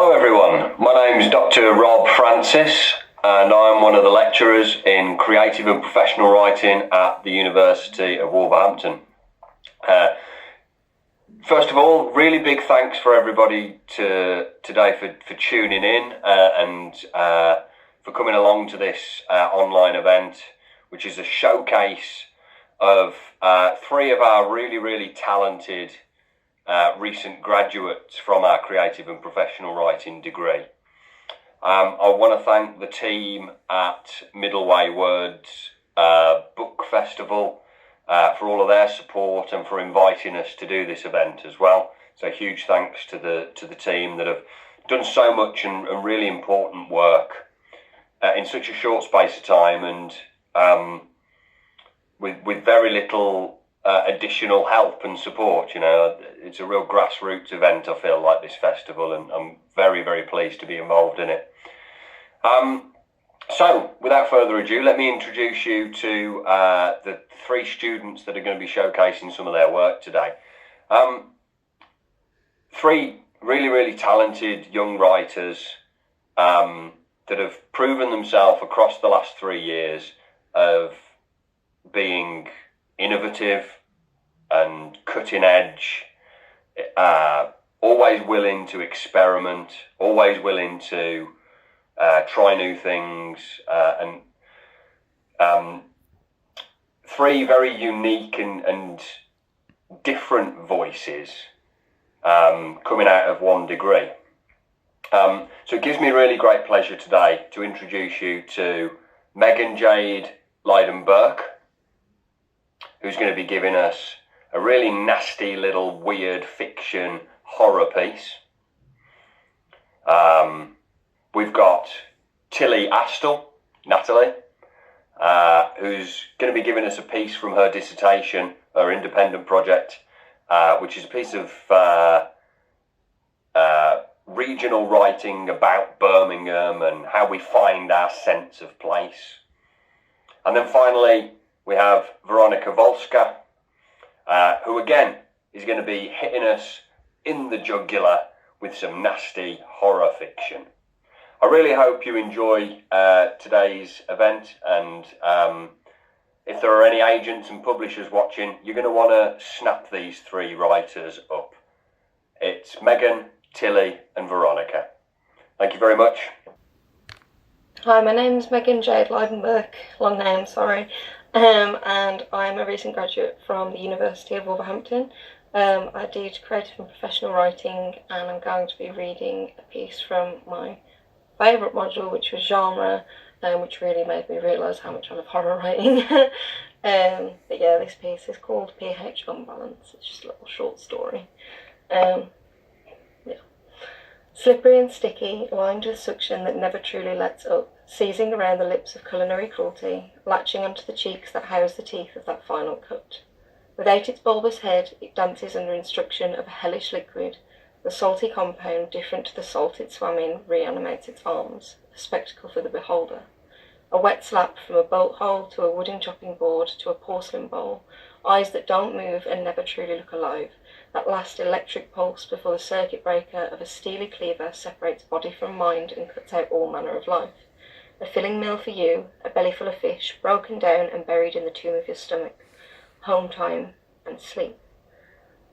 Hello everyone, my name is Dr. Rob Francis and I'm one of the lecturers in creative and professional writing at the University of Wolverhampton. First of all, really big thanks for everybody today for tuning in and for coming along to this online event, which is a showcase of three of our really talented recent graduates from our creative and professional writing degree. I want to thank the team at Middleway Words Book Festival for all of their support and for inviting us to do this event as well. So huge thanks to the team that have done so much and really important work in such a short space of time and with very little additional help and support. You know, it's a real grassroots event, I feel like, this festival, and I'm very pleased to be involved in it. So without further ado, let me introduce you to the three students that are going to be showcasing some of their work today. Three really talented young writers that have proven themselves across the last 3 years of being innovative and cutting edge, always willing to experiment, always willing to try new things, and three very unique and different voices coming out of one degree. So it gives me really great pleasure today to introduce you to Megan J Liebenberg, who's going to be giving us a really nasty little weird fiction horror piece. We've got Natalie, who's going to be giving us a piece from her dissertation, her independent project, which is a piece of regional writing about Birmingham and how we find our sense of place. And then finally, we have Gravoska, who again is going to be hitting us in the jugular with some nasty horror fiction. I really hope you enjoy today's event, and if there are any agents and publishers watching, you're going to want to snap these three writers up. It's Megan, Tilly and Veronica. Thank you very much. Hi, my name's Megan J Liebenberg, long name, sorry. And I'm a recent graduate from the University of Wolverhampton. I did creative and professional writing, and I'm going to be reading a piece from my favourite module, which was genre, which really made me realise how much I love horror writing. But yeah, this piece is called PH Unbalance. It's just a little short story. Yeah. Slippery and sticky, lined with suction that never truly lets up, seizing around the lips of culinary cruelty, latching onto the cheeks that house the teeth of that final cut. Without its bulbous head, it dances under instruction of a hellish liquid. The salty compound, different to the salt it swam in, reanimates its arms, a spectacle for the beholder. A wet slap from a bolt hole to a wooden chopping board to a porcelain bowl, eyes that don't move and never truly look alive, that last electric pulse before the circuit breaker of a steely cleaver separates body from mind and cuts out all manner of life. A filling meal for you, a belly full of fish, broken down and buried in the tomb of your stomach. Home time and sleep.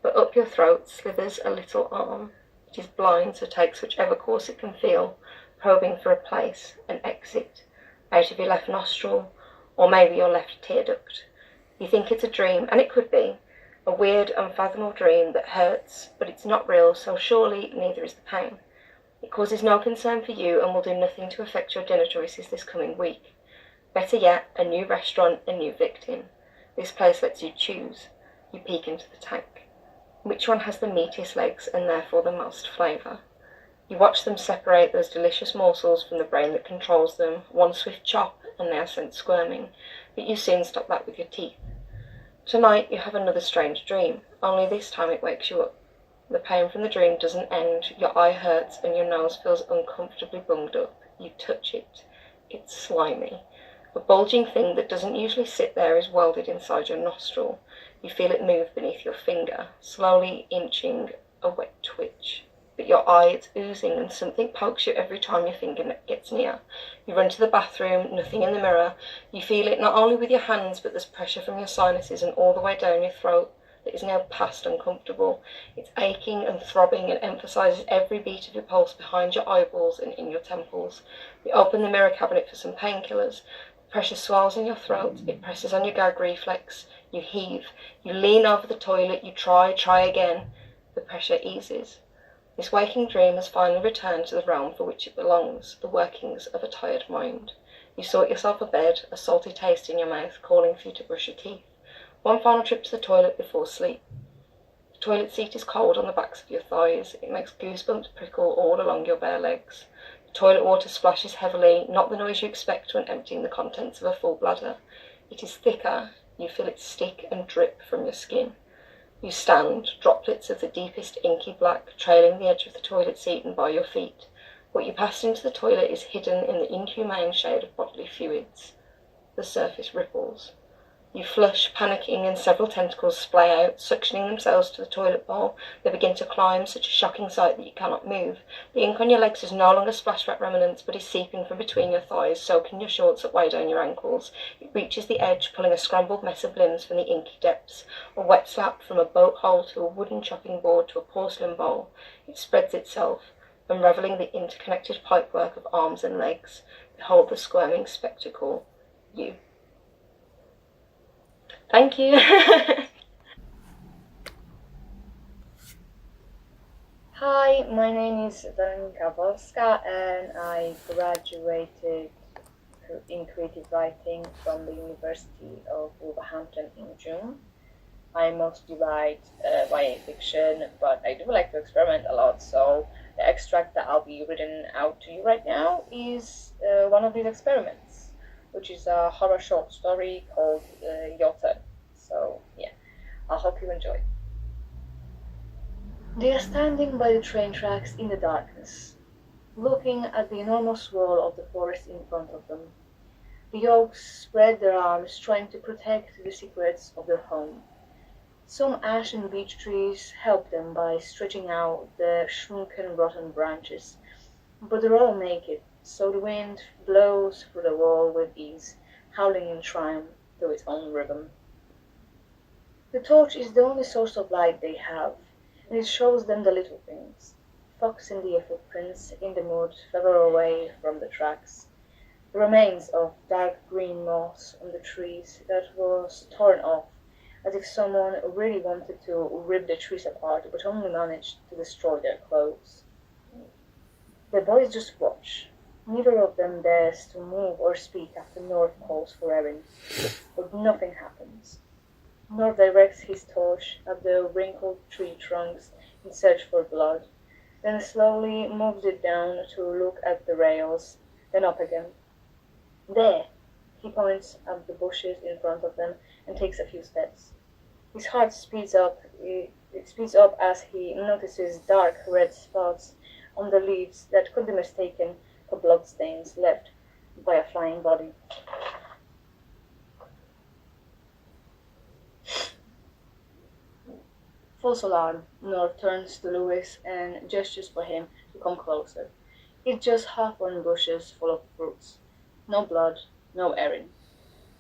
But up your throat slithers a little arm. It is blind, so takes whichever course it can feel, probing for a place, an exit, out of your left nostril, or maybe your left tear duct. You think it's a dream, and it could be, a weird, unfathomable dream that hurts, but it's not real, so surely neither is the pain. It causes no concern for you and will do nothing to affect your dinner choices this coming week. Better yet, a new restaurant, a new victim. This place lets you choose. You peek into the tank. Which one has the meatiest legs and therefore the most flavour? You watch them separate those delicious morsels from the brain that controls them, one swift chop and they are sent squirming, but you soon stop that with your teeth. Tonight you have another strange dream, only this time it wakes you up. The pain from the dream doesn't end, your eye hurts and your nose feels uncomfortably bunged up. You touch it. It's slimy. A bulging thing that doesn't usually sit there is welded inside your nostril. You feel it move beneath your finger, slowly inching a wet twitch. But your eye, it's oozing, and something pokes you every time your finger gets near. You run to the bathroom, nothing in the mirror. You feel it not only with your hands, but there's pressure from your sinuses and all the way down your throat that is now past uncomfortable. It's aching and throbbing and emphasises every beat of your pulse behind your eyeballs and in your temples. You open the mirror cabinet for some painkillers. The pressure swells in your throat. It presses on your gag reflex. You heave. You lean over the toilet. You try again. The pressure eases. This waking dream has finally returned to the realm for which it belongs, the workings of a tired mind. You sort yourself a bed, a salty taste in your mouth, calling for you to brush your teeth. One final trip to the toilet before sleep. The toilet seat is cold on the backs of your thighs. It makes goosebumps prickle all along your bare legs. The toilet water splashes heavily, not the noise you expect when emptying the contents of a full bladder. It is thicker. You feel it stick and drip from your skin. You stand, droplets of the deepest inky black trailing the edge of the toilet seat and by your feet. What you passed into the toilet is hidden in the inhumane shade of bodily fluids. The surface ripples. You flush, panicking, and several tentacles splay out, suctioning themselves to the toilet bowl. They begin to climb, such a shocking sight that you cannot move. The ink on your legs is no longer splashback remnants, but is seeping from between your thighs, soaking your shorts that weigh down your ankles. It reaches the edge, pulling a scrambled mess of limbs from the inky depths. A wet slap from a boat hole to a wooden chopping board to a porcelain bowl. It spreads itself, unravelling the interconnected pipework of arms and legs. Behold the squirming spectacle. You. Thank you. Hi, my name is Gravoska and I graduated in creative writing from the University of Wolverhampton in June. I mostly write YA fiction, but I do like to experiment a lot, so the extract that I'll be reading out to you right now is one of these experiments, which is a horror short story called Yotta. So yeah, I hope you enjoy. They are standing by the train tracks in the darkness, looking at the enormous wall of the forest in front of them. The oaks spread their arms, trying to protect the secrets of their home. Some ash and beech trees help them by stretching out their shrunken, rotten branches, but they're all naked, so the wind blows through the wall with ease, howling in triumph through its own rhythm. The torch is the only source of light they have, and it shows them the little things: fox and deer footprints in the mud further away from the tracks, the remains of dark green moss on the trees that was torn off, as if someone really wanted to rip the trees apart but only managed to destroy their clothes. The boys just watch. Neither of them dares to move or speak after North calls for Erin, but nothing happens. North directs his torch at the wrinkled tree trunks in search for blood, then slowly moves it down to look at the rails, then up again. There! He points at the bushes in front of them and takes a few steps. His heart speeds up. It speeds up as he notices dark red spots on the leaves that could be mistaken for bloodstains left by a flying body. False alarm. North turns to Lewis and gestures for him to come closer. It's just hawthorn bushes full of fruits. No blood, no Erin.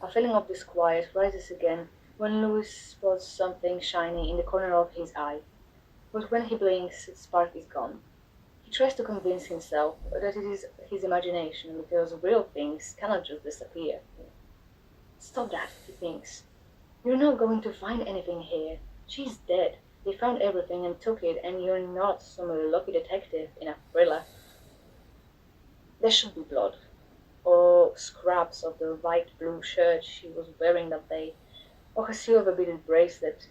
A feeling of disquiet rises again when Lewis spots something shiny in the corner of his eye. But when he blinks, the spark is gone. He tries to convince himself that it is his imagination, because real things cannot just disappear. Stop that, he thinks. You're not going to find anything here. She's dead. They found everything and took it, and you're not some lucky detective in a thriller. There should be blood, or scraps of the light-blue shirt she was wearing that day, or her silver-beaded bracelet.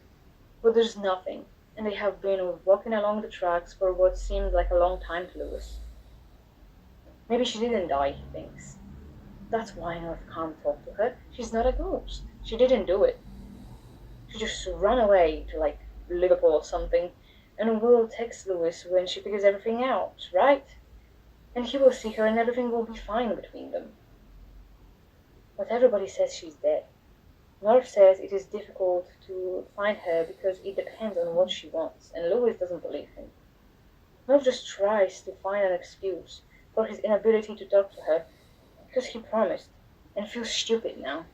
But there's nothing, and they have been walking along the tracks for what seemed like a long time to Lewis. Maybe she didn't die, he thinks. That's why North can't talk to her. She's not a ghost. She didn't do it. She just ran away to, like, Liverpool or something, and will text Lewis when she figures everything out, right? And he will see her and everything will be fine between them. But everybody says she's dead. North says it is difficult to find her because it depends on what she wants, and Lewis doesn't believe him. North just tries to find an excuse for his inability to talk to her, because he promised, and feels stupid now.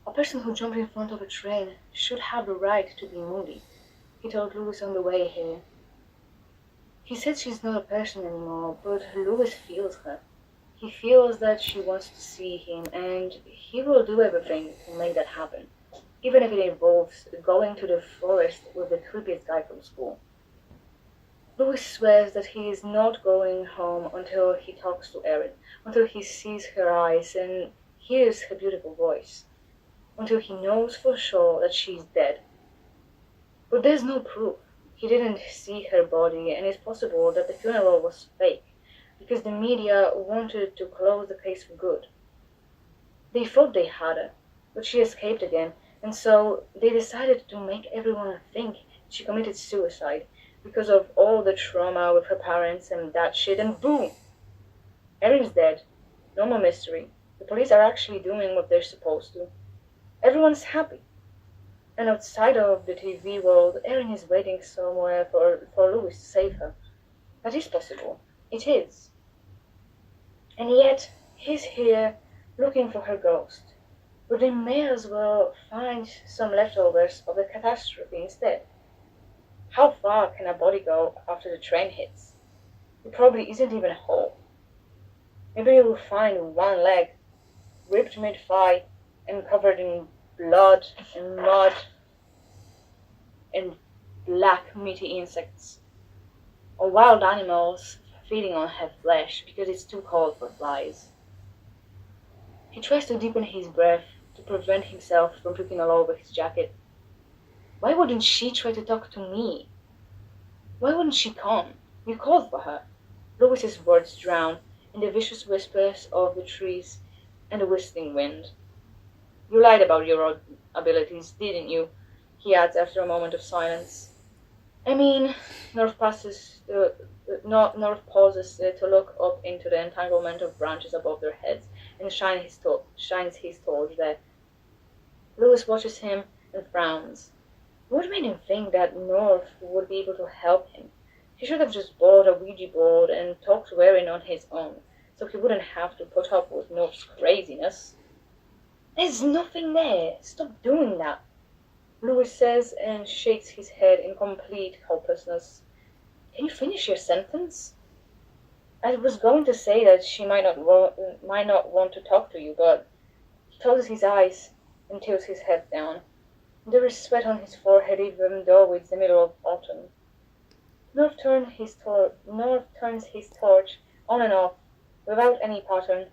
A person who jumped in front of a train should have the right to be moody, he told Louis on the way here. He said she's not a person anymore, but Louis feels her. He feels that she wants to see him, and he will do everything to make that happen, even if it involves going to the forest with the creepiest guy from school. Louis swears that he is not going home until he talks to Erin, until he sees her eyes and hears her beautiful voice, until he knows for sure that she's dead. But there's no proof. He didn't see her body, and it's possible that the funeral was fake, because the media wanted to close the case for good. They thought they had her, but she escaped again, and so they decided to make everyone think she committed suicide because of all the trauma with her parents and that shit, and boom! Erin's dead. No more mystery. The police are actually doing what they're supposed to. Everyone's happy. And outside of the TV world, Erin is waiting somewhere for Louis to save her. That is possible. It is. And yet, he's here looking for her ghost. But they may as well find some leftovers of the catastrophe instead. How far can a body go after the train hits? It probably isn't even whole. Maybe they will find one leg, ripped mid-thigh, and covered in blood and mud and black meaty insects, or wild animals feeding on her flesh because it's too cold for flies. He tries to deepen his breath to prevent himself from puking all over his jacket. Why wouldn't she try to talk to me? Why wouldn't she come? You called for her. Louis's words drown in the vicious whispers of the trees and the whistling wind. You lied about your abilities, didn't you? He adds after a moment of silence. I mean, North pauses to look up into the entanglement of branches above their heads and shines his torch there. Louis watches him and frowns. What made him think that North would be able to help him? He should have just bought a Ouija board and talked to Erin on his own, so he wouldn't have to put up with North's craziness. There's nothing there. Stop doing that, Louis says and shakes his head in complete helplessness. Can you finish your sentence? I was going to say that she might not want to talk to you, but he closes his eyes and tilts his head down. There is sweat on his forehead even though it's the middle of autumn. North turns his torch on and off without any pattern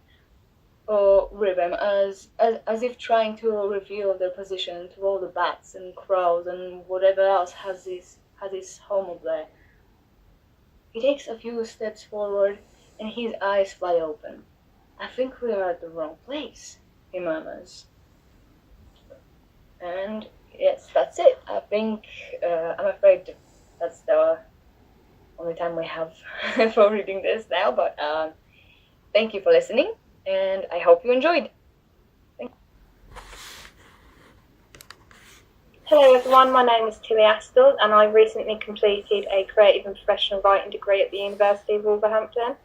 or rhythm, as if trying to reveal their position to all the bats and crows and whatever else has his home up there. He takes a few steps forward and his eyes fly open. I think we are at the wrong place, he murmurs. And yes, that's it. I think, I'm afraid that's the only time we have for reading this now, but thank you for listening, and I hope you enjoyed. Hello everyone, my name is Tilly Astle and I recently completed a creative and professional writing degree at the University of Wolverhampton.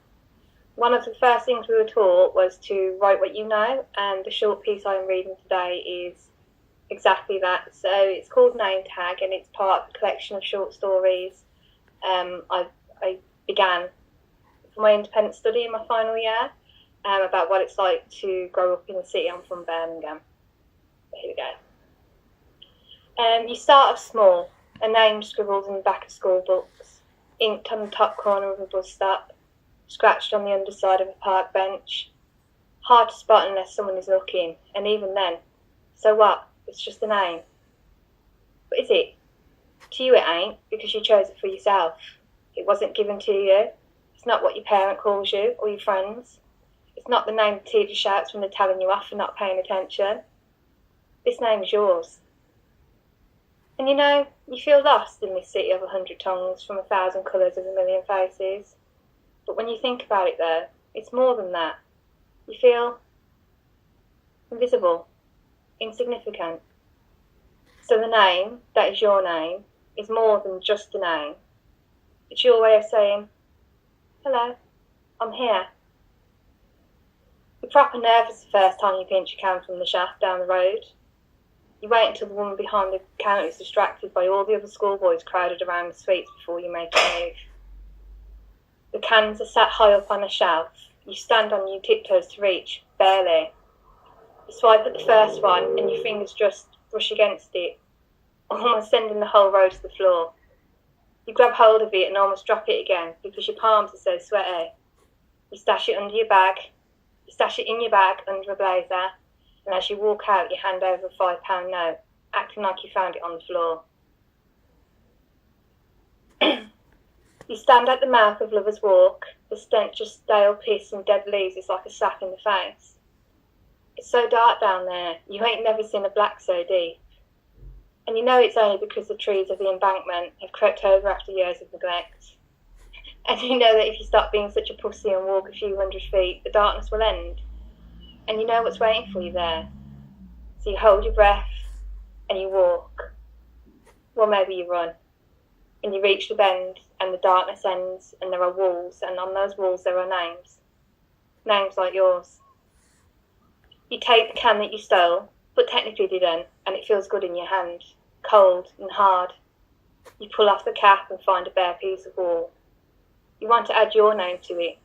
One of the first things we were taught was to write what you know, and the short piece I am reading today is exactly that. So it's called Name Tag and it's part of a collection of short stories I began for my independent study in my final year about what it's like to grow up in the city. I'm from Birmingham. So here we go. You start off small, a name scribbled in the back of school books, inked on the top corner of a bus stop, scratched on the underside of a park bench. Hard to spot unless someone is looking, and even then, so what? It's just a name. But is it? To you it ain't, because you chose it for yourself. It wasn't given to you. It's not what your parent calls you, or your friends. It's not the name the teacher shouts when they're telling you off for not paying attention. This name is yours. And you know, you feel lost in this city of 100 tongues from 1,000 colours of a million faces. But when you think about it though, it's more than that. You feel invisible, insignificant. So the name, that is your name, is more than just a name. It's your way of saying, hello, I'm here. You're proper nervous the first time you pinch a can from the shaft down the road. You wait until the woman behind the counter is distracted by all the other schoolboys crowded around the sweets before you make a move. The cans are sat high up on a shelf. You stand on your tiptoes to reach, barely. You swipe at the first one and your fingers just brush against it, almost sending the whole row to the floor. You grab hold of it and almost drop it again because your palms are so sweaty. You stash it under your bag. You stash it in your bag under a blazer, and as you walk out, you hand over a £5 note, acting like you found it on the floor. You stand at the mouth of Lover's Walk. The stench of stale piss and dead leaves is like a slap in the face. It's so dark down there, you ain't never seen a black so deep. And you know it's only because the trees of the embankment have crept over after years of neglect. And you know that if you stop being such a pussy and walk a few hundred feet, the darkness will end. And you know what's waiting for you there. So you hold your breath and you walk. Well, maybe you run. And you reach the bend and the darkness ends and there are walls, and on those walls there are names. Names like yours. You take the can that you stole, but technically didn't, and it feels good in your hand, cold and hard. You pull off the cap and find a bare piece of wall. You want to add your name to it.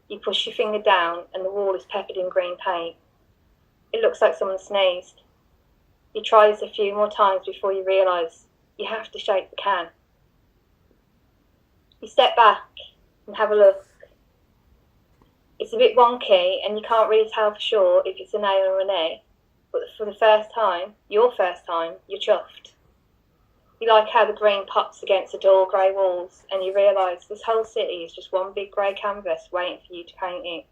You push your finger down and the wall is peppered in green paint. It looks like someone sneezed. You try this a few more times before you realise you have to shake the can. You step back and have a look. It's a bit wonky and you can't really tell for sure if it's an A or an E, but for the first time, your first time, you're chuffed. You like how the green pops against the dull grey walls and you realise this whole city is just one big grey canvas waiting for you to paint it.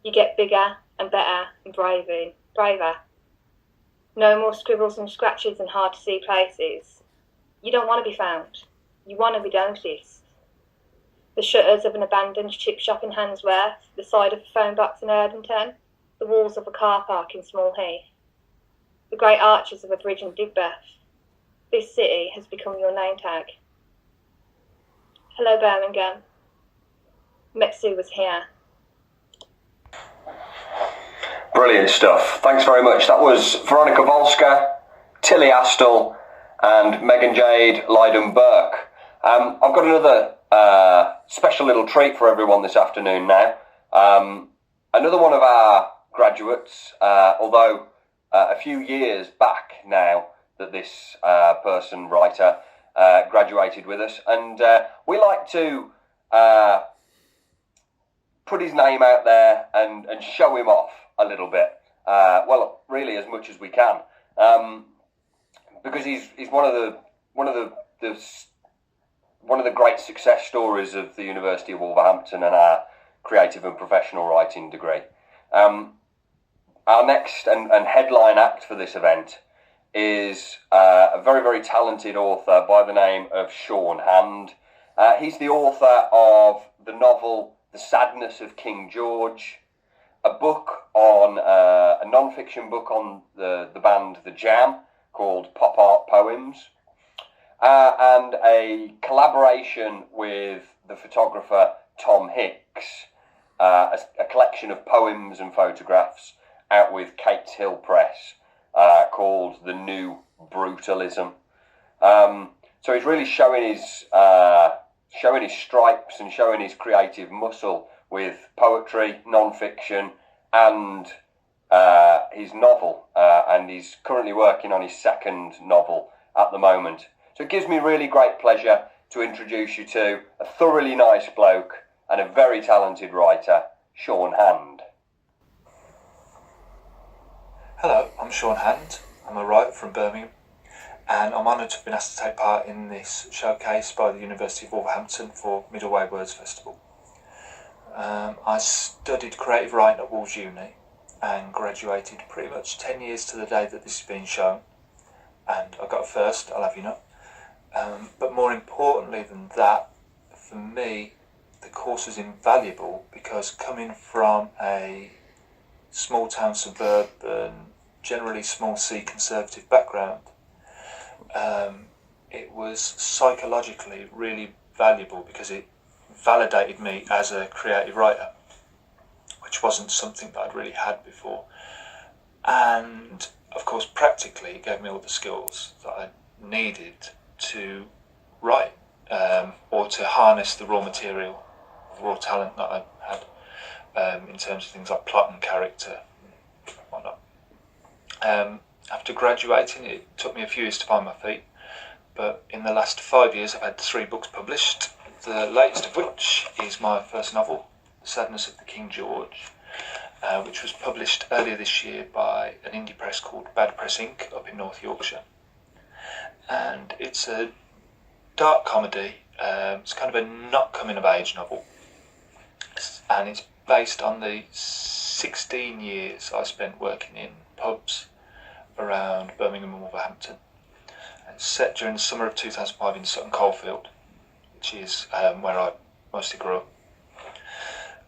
You get bigger and better and braver. No more scribbles and scratches in hard to see places. You don't want to be found. You want to be noticed. The shutters of an abandoned chip shop in Handsworth, the side of a phone box in Erdington, the walls of a car park in Small Heath, the great arches of a bridge in Digbeth. This city has become your name tag. Hello, Birmingham. Metsu was here. Brilliant stuff. Thanks very much. That was Veronica Volska, Tilly Astle, and Megan J Liebenberg. I've got another special little treat for everyone this afternoon now. Another one of our graduates, although a few years back now that this writer, graduated with us. And we like to put his name out there and show him off a little bit. Well, really as much as we can. Because he's one of the great success stories of the University of Wolverhampton and our creative and professional writing degree. Our next and headline act for this event is a very, very talented author by the name of Sean Hand. He's the author of the novel The Sadness of King George, a book on a non-fiction book on the band The Jam called Pop Art Poems, and a collaboration with the photographer Tom Hicks, a collection of poems and photographs out with Cates Hill Press called The New Brutalism. So he's really showing his stripes and showing his creative muscle with poetry, non-fiction, and his novel. And he's currently working on his second novel at the moment. So it gives me really great pleasure to introduce you to a thoroughly nice bloke and a very talented writer, Sean Hand. Hello, I'm Sean Hand. I'm a writer from Birmingham, and I'm honoured to have been asked to take part in this showcase by the University of Wolverhampton for Middleway Words Festival. I studied creative writing at Wolves Uni and graduated pretty much 10 years to the day that this is being shown, and I got a first, I'll have you know. But more importantly than that, for me, the course was invaluable because coming from a small town, suburban, generally small C conservative background, it was psychologically really valuable because it validated me as a creative writer, which wasn't something that I'd really had before. And of course, practically, it gave me all the skills that I needed to write, or to harness the raw material, the raw talent that I had, in terms of things like plot and character and whatnot. After graduating, it took me a few years to find my feet, but in the last 5 years I've had 3 books published, the latest of which is my first novel, The Sadness of the King George, which was published earlier this year by an indie press called Bad Press Inc. up in North Yorkshire. And it's a dark comedy. It's kind of a not coming of age novel, and it's based on the 16 years I spent working in pubs around Birmingham and Wolverhampton. And it's set during the summer of 2005 in Sutton Coldfield, which is where I mostly grew up.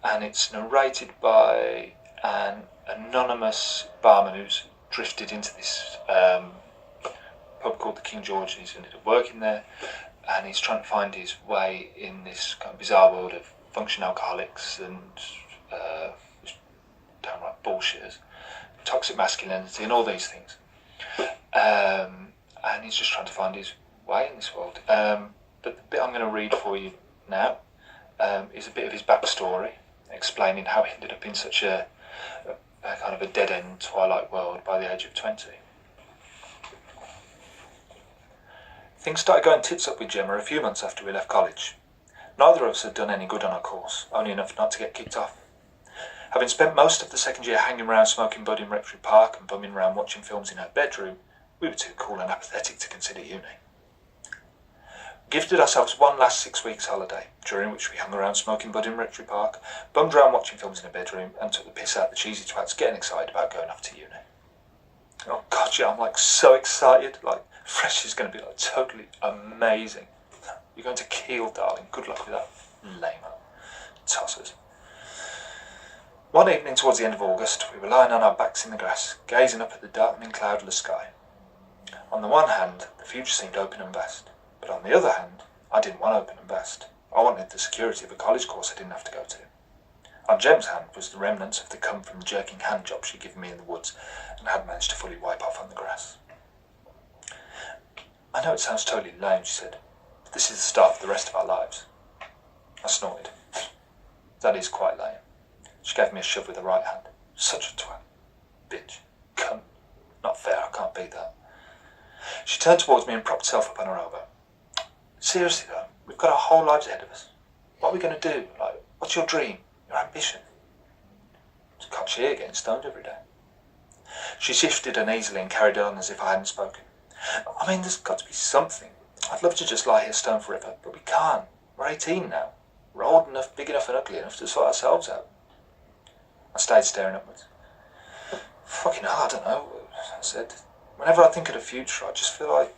And it's narrated by an anonymous barman who's drifted into this pub called the King George. He's ended up working there, and he's trying to find his way in this kind of bizarre world of functioning alcoholics and downright bullshitters, toxic masculinity and all these things. And he's just trying to find his way in this world. But the bit I'm going to read for you now is a bit of his backstory, explaining how he ended up in such a kind of a dead-end Twilight world by the age of 20. Things started going tits up with Gemma a few months after we left college. Neither of us had done any good on our course, only enough not to get kicked off. Having spent most of the second year hanging around smoking bud in Rectory Park and bumming around watching films in her bedroom, we were too cool and apathetic to consider uni. We gifted ourselves one last 6 weeks holiday, during which we hung around smoking bud in Rectory Park, bummed around watching films in her bedroom, and took the piss out of the cheesy twats getting excited about going off to uni. Oh god, yeah, I'm like so excited, like Fresh is going to be like totally amazing. You're going to Kiel, darling, good luck with that. Lame-o. Tossers. One evening towards the end of August, we were lying on our backs in the grass, gazing up at the darkening cloudless sky. On the one hand, the future seemed open and vast, but on the other hand, I didn't want open and vast. I wanted the security of a college course I didn't have to go to. On Gem's hand was the remnants of the cum from the jerking hand job she'd given me in the woods and had managed to fully wipe off on the grass. I know it sounds totally lame, she said, but this is the start of the rest of our lives. I snorted. That is quite lame. She gave me a shove with her right hand. Such a twat. Bitch. Cunt. Not fair, I can't beat that. She turned towards me and propped herself up on her elbow. Seriously though, we've got our whole lives ahead of us. What are we going to do? Like, what's your dream? Your ambition? To cock here getting stoned every day. She shifted uneasily and carried on as if I hadn't spoken. I mean, there's got to be something. I'd love to just lie here stoned forever, but we can't. We're 18 now. We're old enough, big enough and ugly enough to sort ourselves out. I stayed staring upwards. Fucking hell, I don't know, I said. Whenever I think of the future, I just feel like,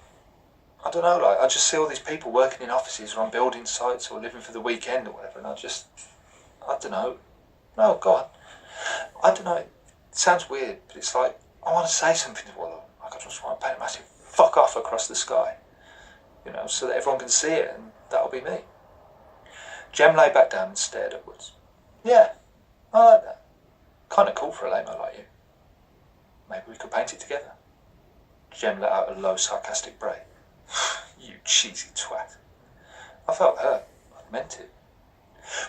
I don't know, like I just see all these people working in offices or on building sites or living for the weekend or whatever, and I don't know. No, go on. I don't know, it sounds weird, but it's like, I want to say something to all of them. Like I just want to paint a massive fuck off across the sky, you know, so that everyone can see it, and that'll be me. Gem lay back down and stared upwards. Yeah, I like that. Kind of cool for a lame-o like you. Maybe we could paint it together. Gem let out a low, sarcastic bray. You cheesy twat. I felt hurt. I meant it.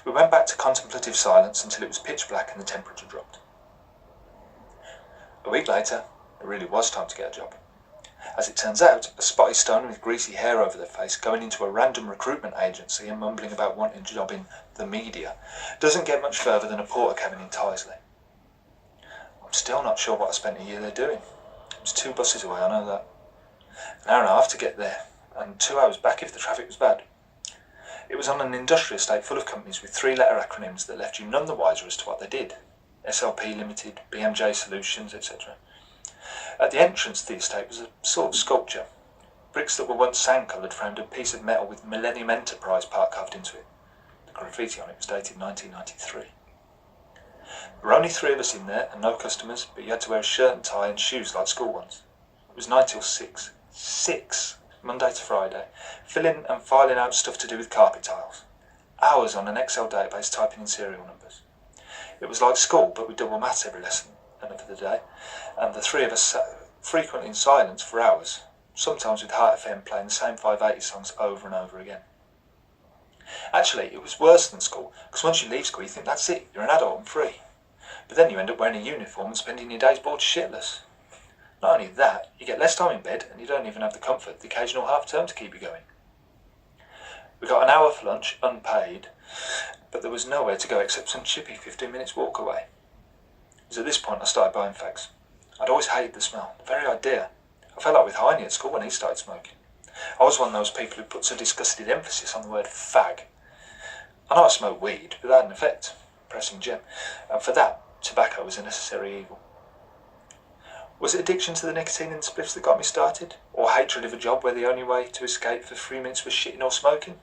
We went back to contemplative silence until it was pitch black and the temperature dropped. A week later, it really was time to get a job. As it turns out, a spotty stone with greasy hair over their face going into a random recruitment agency and mumbling about wanting a job in the media doesn't get much further than a porter cabin in Tyseley. I'm still not sure what I spent a year there doing. It was 2 buses away, I know that. An hour and a half to get there, and 2 hours back if the traffic was bad. It was on an industrial estate full of companies with 3-letter acronyms that left you none the wiser as to what they did. SLP Limited, BMJ Solutions, etc. At the entrance to the estate was a sort of sculpture. Bricks that were once sand-coloured framed a piece of metal with Millennium Enterprise part carved into it. The graffiti on it was dated 1993. There were only 3 of us in there and no customers, but you had to wear a shirt and tie and shoes like school ones. It was 9 till 6. 6! Monday to Friday, filling and filing out stuff to do with carpet tiles. Hours on an Excel database typing in serial numbers. It was like school, but with double maths every lesson of the day, and the three of us sat frequently in silence for hours, sometimes with Heart FM playing the same 580 songs over and over again. Actually, it was worse than school, because once you leave school you think that's it, you're an adult and free. But then you end up wearing a uniform and spending your days bored shitless. Not only that, you get less time in bed and you don't even have the comfort of the occasional half term to keep you going. We got an hour for lunch, unpaid, but there was nowhere to go except some chippy 15 minutes walk away. It was at this point I started buying fags. I'd always hated the smell, the very idea. I felt like with Heine at school when he started smoking. I was one of those people who puts a disgusted emphasis on the word fag. I know I smoked weed, but that had an effect, pressing Gem, and for that, tobacco was a necessary evil. Was it addiction to the nicotine in the spliffs that got me started? Or hatred of a job where the only way to escape for 3 minutes was shitting or smoking?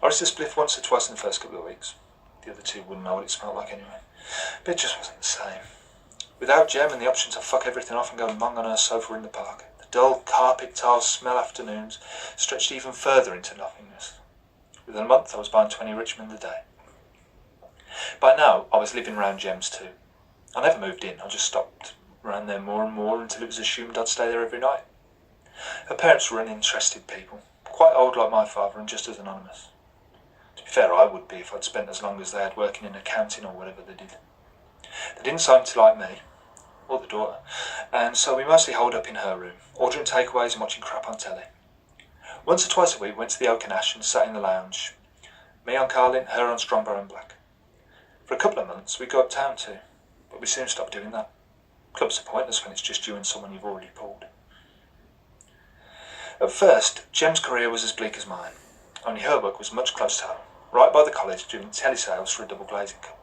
I used to spliff once or twice in the first couple of weeks. The other two wouldn't know what it smelled like anyway. But it just wasn't the same. Without Gem and the option to fuck everything off and go mong on her sofa in the park, the dull carpet tile smell afternoons stretched even further into nothingness. Within a month I was buying 20 Richmond a day. By now I was living round Gem's too. I never moved in, I just stopped around there more and more until it was assumed I'd stay there every night. Her parents were uninterested people, quite old like my father and just as anonymous. To be fair, I would be if I'd spent as long as they had working in accounting or whatever they did. They didn't seem to like me, or the daughter, and so we mostly holed up in her room, ordering takeaways and watching crap on telly. Once or twice a week we went to the Oak and Ash and sat in the lounge, me on Carlin, her on Strongbow and Black. For a couple of months we'd go uptown too, but we soon stopped doing that. Clubs are pointless when it's just you and someone you've already pulled. At first, Gem's career was as bleak as mine, only her work was much closer to home, right by the college doing telesales for a double glazing company.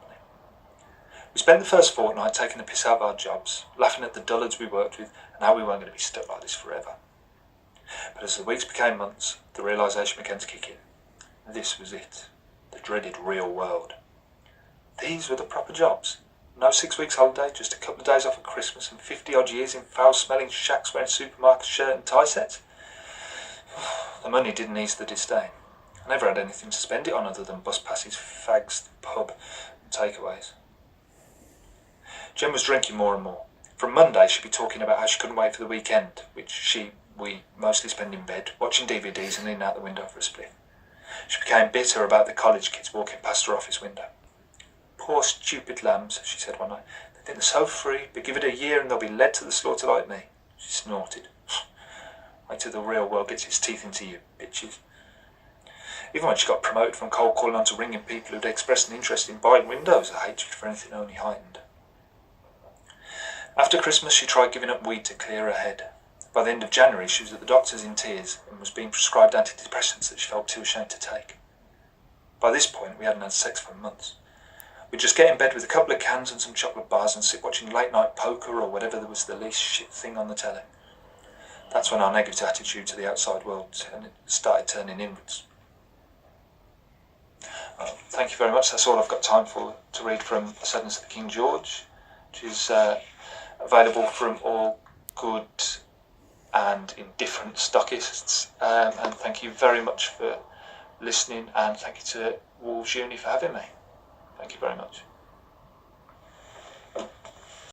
We spent the first fortnight taking the piss out of our jobs, laughing at the dullards we worked with and how we weren't going to be stuck like this forever. But as the weeks became months, the realisation began to kick in. This was it, the dreaded real world. These were the proper jobs. No 6 weeks holiday, just a couple of days off at Christmas and 50 odd years in foul-smelling shacks wearing supermarket shirt and tie sets. The money didn't ease the disdain. I never had anything to spend it on other than bus passes, fags, the pub and takeaways. Jem was drinking more and more. From Monday she'd be talking about how she couldn't wait for the weekend, which we mostly spend in bed, watching DVDs and leaning out the window for a spliff. She became bitter about the college kids walking past her office window. Poor stupid lambs, she said one night. They think they're so free, but give it a year and they'll be led to the slaughter like me. She snorted. Wait till the real world gets its teeth into you, bitches. Even when she got promoted from cold calling on to ringing people who'd expressed an interest in buying windows, her hatred for anything only heightened. After Christmas she tried giving up weed to clear her head. By the end of January she was at the doctor's in tears and was being prescribed antidepressants that she felt too ashamed to take. By this point we hadn't had sex for months. We'd just get in bed with a couple of cans and some chocolate bars and sit watching late night poker or whatever was the least shit thing on the telly. That's when our negative attitude to the outside world started turning inwards. Thank you very much. That's all I've got time for to read from Sadness of the King George, which is available from all good and indifferent stockists. And thank you very much for listening, and thank you to Wolves Uni for having me. Thank you very much.